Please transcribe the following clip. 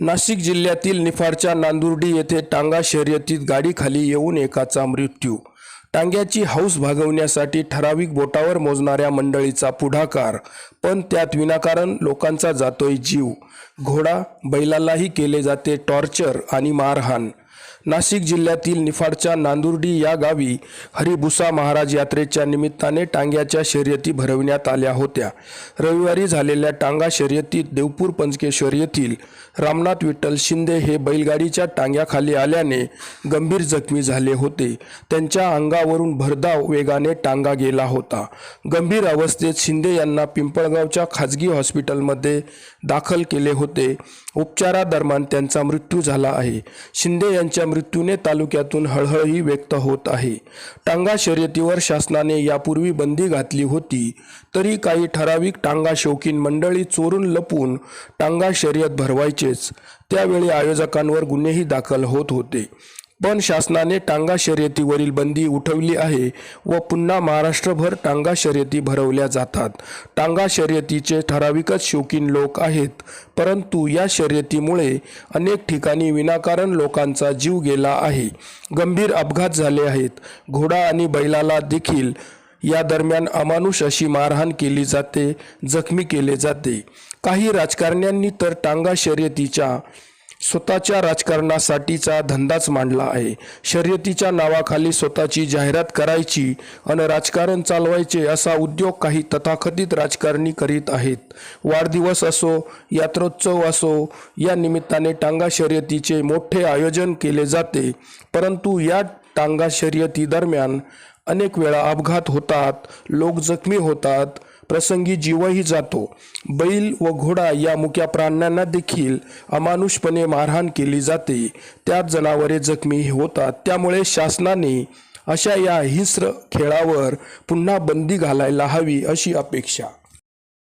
नाशिक जिल्ह्यातील निफाडच्या नांदुर्डी येथे टांगा शर्यतीत गाडी खाली येऊन एकाचा मृत्यू। टांग्याची हौस भागवण्यासाठी ठराविक बोटावर मोजणाऱ्या मंडळीचा पुढाकार, पण त्यात विनाकारण लोकांचा जातोय जीव। घोडा बैलालाही केले जाते टॉर्चर आणि मारहाण। नाशिक जिल्ह्यातील निफाडच्या नांदुर्डी या गावी हरिभुसा महाराज यात्रेच्या निमित्ताने टांग्याच्या शर्यती भरवण्यात आल्या होत्या। रविवारी झालेल्या टांगा शर्यतीत देवपूर पंचकेश्वर येथील रामनाथ विठ्ठल शिंदे हे बैलगाडीच्या टांग्याखाली आल्याने गंभीर जखमी झाले होते। त्यांच्या अंगावरून भरधाव वेगाने टांगा गेला होता। गंभीर अवस्थेत शिंदे यांना पिंपळगावच्या खाजगी हॉस्पिटलमध्ये दाखल केले होते। उपचारादरम्यान त्यांचा मृत्यू झाला आहे। शिंदे यांच्या मृत्यूने तालुक्यातून हळहळही व्यक्त होत आहे। टांगा शर्यतीवर शासनाने यापूर्वी बंदी घातली होती, तरी काही ठराविक टांगा शौकीन मंडळी चोरून लपून टांगा शर्यत भरवायचेच। त्यावेळी आयोजकांवर गुन्हेही दाखल होत होते, पण शासनाने टांगा शर्यतीवरील बंदी उठवली आहे व पुन्हा महाराष्ट्रभर टांगा शर्यती भरवल्या जातात। टांगा शर्यतीचे ठराविकच शौकीन लोक आहेत, परंतु या शर्यतीमुळे अनेक ठिकाणी विनाकारण लोकांचा जीव गेला आहे। गंभीर अपघात झाले आहेत। घोडा आणि बैलाला देखील या दरम्यान अमानुष अशी मारहाण केली जाते, जखमी केले जाते। काही राजकारण्यांनी तर टांगा शर्यतीच्या स्वतःच्या राजकारणासाठीचा धंदाच मांडला आहे। शर्यतीच्या नावाखाली स्वतःची जाहिरात करायची आणि राजकारण चालवायचे असा उद्योग काही तथाकथित राजकारणी करीत आहेत। वाढदिवस असो, यात्रोत्सव असो, या निमित्ताने टांगा शर्यतीचे मोठे आयोजन केले जाते, परंतु या टांगा शर्यती दरम्यान अनेक वेळा अपघात होतात, लोक जखमी होतात, प्रसंगी जीवही जातो। बैल व घोडा या मुक्या प्राण्यांना देखील अमानुषपणे मारहाण केली जाते, त्यात जनावरे जखमी होतात। त्यामुळे शासनाने अशा या हिंस्र खेळावर पुन्हा बंदी घालायला हवी अशी अपेक्षा